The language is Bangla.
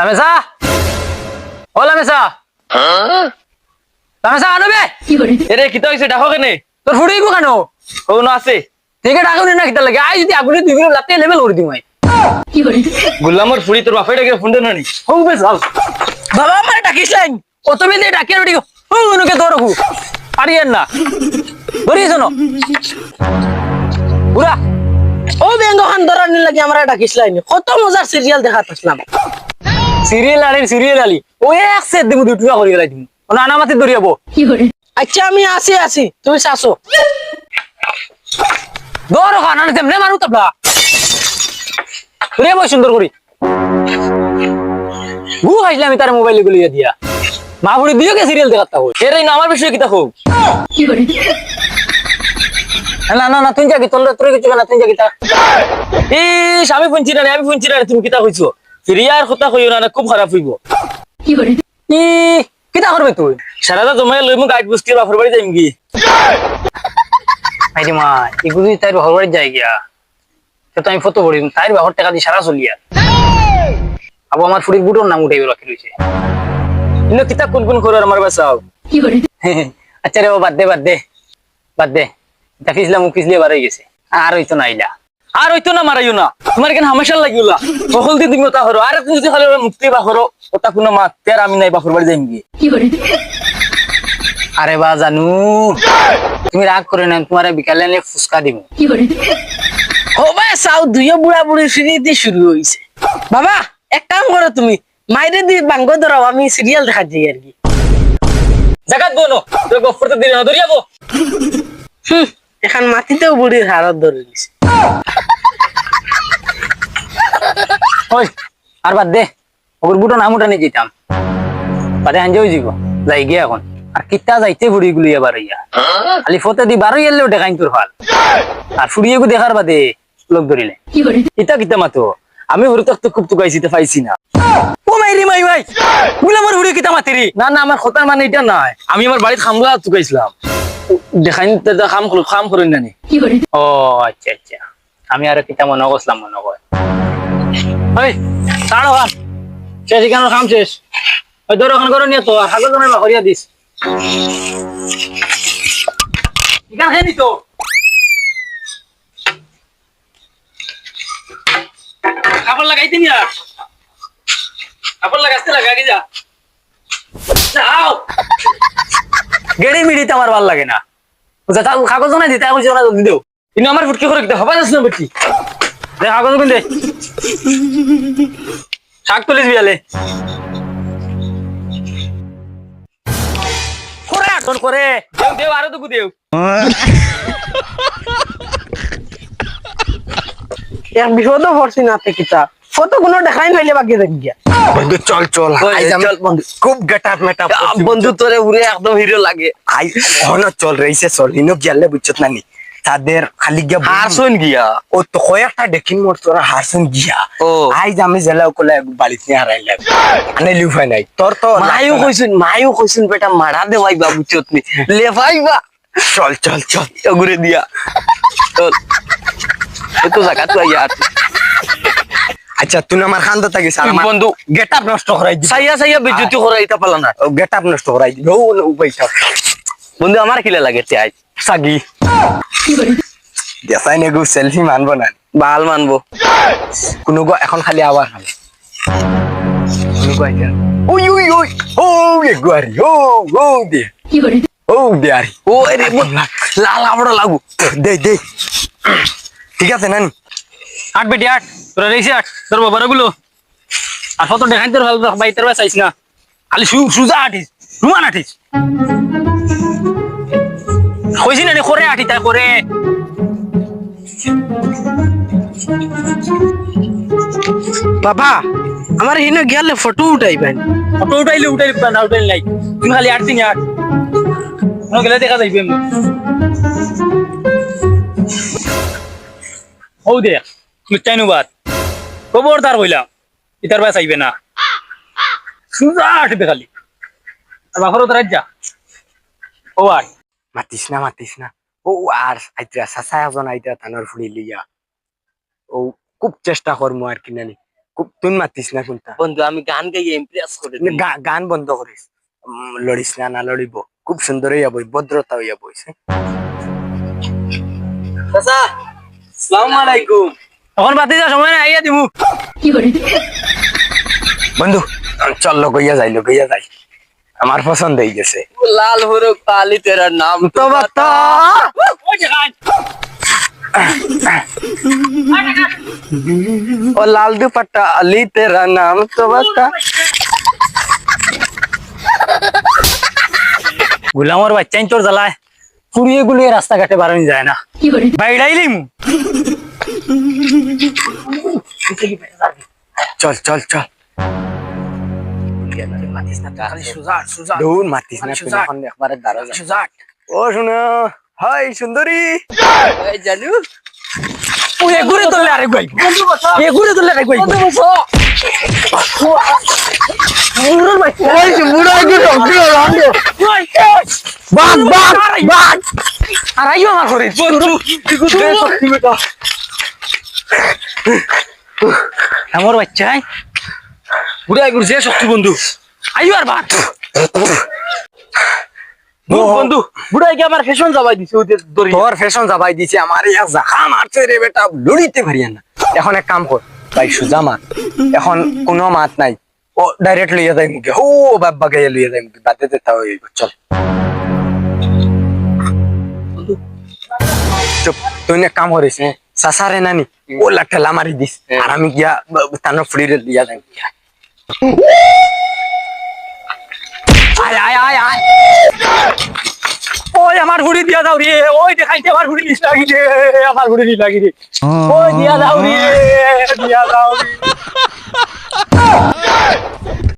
লামেসা ও লামেসা লামেসা আনবে এরে কিতা হইছে ডাকো কেনে তোর ফুড়িব কেন ও না আছে ঠিক আছে ডাকো না কিতা লাগে আই যদি আগুনে দুই কিলো লাতে লেভেল করে দিই গুলামর ফুড়ি তোর বাপে ডাকে ফোন না নি ও বে চল বাবা আমারে ডাকিস লাইন কত বেদে ডাকে রেডি ও উনকে ধরকু পারিয়েন না ধরিস না পুরা ও বেঙ্গ খান ধরার নি লাগে আমরা ডাকিস লাইন কত মজার সিরিয়াল দেখাত আসলাম সিরিয়াল আলি ও এক সেট দেব দুটুয়া করি গলাই দিম না না মাতে দরিয়াবো আচ্ছা আমি আসি তুমি চাসো দর খানা না তেমনে মারু তবলা রে বই সুন্দর করি গু খাইলে আমি তার মোবাইলে গুলিয়ে দিয়া মা বুড়ি দিও কে সিরিয়াল দেখাতা হই এরই না আমার বিষয়ে কিতা হোক না না না তুই যা কি তোর কিছু না তুই যা কিতা ইস আমি ফোন চিনা তুমি কিতা কইছো ফিরিয়ার কথা কইও না খুব খারাপ হইব ই কিতা করবে তুই সারাটা জমায় লই মু গাইড বস্তি বাফর বাড়ি যাইম কি আইরে মা এগুলি তাই বাফর বাড়ি যাই গিয়া তো আমি ফটো করি তাই বাফর টাকা দি সারা চলিয়া আবু আমার ফুড়ির বুটোর নাম উঠাইবে রাখি রইছে ইনো কিতা কোন করে আমার বাসাও আচ্ছা রে বাদ দে দেখিসলাম পিছলিয়ে বাড়াই গেছে আর হইতো না আইলা আর হইতো না মারাইও না তোমার কেন হামেশা লাগিওলা সকল দিন তুমি ওটা করো আর তুমি যদি খালি মুক্তি বা করো ওটা কোনো মা তের আমি নাই বাপর বাড়ি যাইম গিয়ে আরে বা জানু তুমি রাগ করে না তোমার বিকালে নে ফুসকা দিব ও ভাই চাও দুইও বুড়া বুড়ি সিরিয়াল শুরু হইছে বাবা এক কাম করো তুমি মাইরে দি বাঙ্গ ধরাও আমি সিরিয়াল দেখা যাই আর কি জাগাত বনো তোর গফরতে দিলে না দরিয়াবো এখন মাটিতেও বুড়ির হারত ধরে নিছে ওই আর বাদ দে ওর বুটো নাম উঠা নিয়ে যেতাম বাদে হাঞ্জে হয়ে যাব যাই গিয়ে এখন আর কিতা যাইতে ফুড়ি গুলি এবার ইয়া খালি ফতে দি বারো এলেও দেখাইন তোর হাল আর ফুড়িয়েগু দেখার বাদে লোক ধরিলে ইতা কিতা মাতো আমি হরু তক খুব তুকাইছি তো পাইছি না ও মাইরি মাই ভাই বলে আমার ফুড়ি কিতা মাতিরি না না আমার খতার মানে এটা নাই আমি আমার বাড়িতে খামলা তুকাইছিলাম দেখাইন খাম করেন না নি ও আচ্ছা আচ্ছা আমি আর কিতা মনে করছিলাম মনে কর ওই তাড়ো খাম শেষ এখানে খাম শেষ ওই ধরো ওখানে করে নিয়ে তো হাজার জনের বাকরিয়া দিস এখানে খেয়ে নিত কাপড় লাগাইতে নিয়া কাপড় লাগাইতে লাগাই যা যাও গেড়ি মিড়িতে আমার ভাল লাগে না কাগজ না দিতে এখন জনা জলদি দেও কিন্তু আমার ফুটকি করে দিতে হবে না শুনে বেটি দে কাগজ কোন দে শাক তুলিস বিয়ালে করে আটন করে দেও দেও আরো তো দেও এক বিপদ পড়ছি না কিতা ফটো কোনো দেখাই নাইলে বাকি থাকি গিয়া বন্ধু চল চল চল বন্ধু খুব গেটাপ মেটাপ বন্ধু তোরে উড়ে একদম হিরো লাগে আই হন চল রইছে চল ইনো গেলে বুঝছত নানি তাদের খালি গিয়া হারসুন গিয়া ও তো কয়েকটা দেখিন মোর তোরা হারসুন গিয়া ও আই আমি জেলা কোলে বাড়িতে নিয়ে হারাইলে আনে লিউফাই নাই তোর তো মায়ু কইছুন বেটা মারা দে ভাই বাবু চতনি লে ভাই বা চল চল চল ঘুরে দিয়া চল এতো জায়গা তো ইয়ার আচ্ছা তুই আমার খান তো থাকিস আর বন্ধু গেটাপ নষ্ট করাই দিবি সাইয়া বেজুতি করাইতা পালা না গেটাপ নষ্ট করাই দিবি ও উপাইটা বন্ধু আমার কিলা লাগে তাই সাগি দেখাই নে গো সেলফি মানবো না বাল মানবো কোনো গো এখন খালি আবার খালি কোনো গো আইতা ওই ওই ওই ও এ গুয়ারি ও দে ও দে আরি ও রে লাল বড় লাগু দে দে ঠিক আছে নানি আট বেটি আট তোরা রেইছে আট তোর বাবার গুলো আর ফটো দেখাই তোর ভালো বাইতের বাস আইস না খালি সুজা আটিস রুমান আটিস কইছি না করে আটি তাই করে বাবা আমার হিনো গেলে ফটো উঠাইবেন ফটো উঠাইলে না উঠাইলে নাই তুমি খালি আট দিন আট গেলে দেখা যাইবে এমনি ও দেখ চাইনুবাদ খবরদার হইলাম ইতার বাস আইবে না সুজা আটবে খালি আর বাপরও তো রাজ্যা ও আর মাতিস না ও আর আইতা সাসা একজন আইতা তানোর ফুড়ি লিয়া ও খুব চেষ্টা করমু আর কি নানি তুই মাতিস না কোনটা বন্ধু আমি গান গাইয়ে ইমপ্রেস করে দিই। গান বন্ধ করিস লড়িস না না লড়িব খুব সুন্দর হইয়া বই ভদ্রতা হইয়া বইছে চাচা আসসালামু আলাইকুম। তখন বাতি যা সময় নাই আইয়া দিমু বন্ধু চল লগইয়া যাই আমার পছন্দ হয়ে গেছে লাল হরো কালি তেরা নাম তো বাতা। ও লাল দুপट्टा अली तेरा नाम तो बता গুলামর বাচ্চাইন তোর জ্বালায় পুড়িয়ে গুলিয়ে রাস্তাঘাটে বাড়ানো যায় না বাইড়াইলিম চল চল চল দৌড় মাতিস না তুই এখন একবারে দাঁড়া যা ও শুনো হাই সুন্দরী এই জানু এ ঘুরে তোলে আরে গাই এ ঘুরে তোলে আরে গাই বুড়োর বাচ্চা ওই যে বুড়ো একটু ডক্টর রান্ডো বাগ বাগ বাগ আর আইও আমার ঘরে আমার বাচ্চাই বুড়া গুরছে শক্তি বন্ধু আইও আর বাদ বন্ধু বুড়া কি আমার ফ্যাশন যাবাই দিছে ওদের দড়ি তোর ফ্যাশন যাবাই দিছে আমার ইয়া জাখা মারছে রে বেটা লড়িতে পারিয়া না এখন এক কাম কর ভাই সুজা মার এখন কোনো মাত নাই ও ডাইরেক্ট লইয়া যাই মুখে ও বাবা গাইয়া লইয়া যাই মুখে বাদে দিতে হবে চল চুপ তুই এক কাম করিস সাসারে নানি ও ঠেলা মারি দিস আর আমি গিয়া তানো ফ্রি রে দিয়া যাই আয় আয় আয় আয় ওই আমার ঘুড়ি দিয়া দাও রে ওই দেখাইতে আমার ঘুড়ি নিস লাগি রে আমার ঘুড়ি নিস লাগি রে ওই দিয়া দাও রে দিয়া দাও রে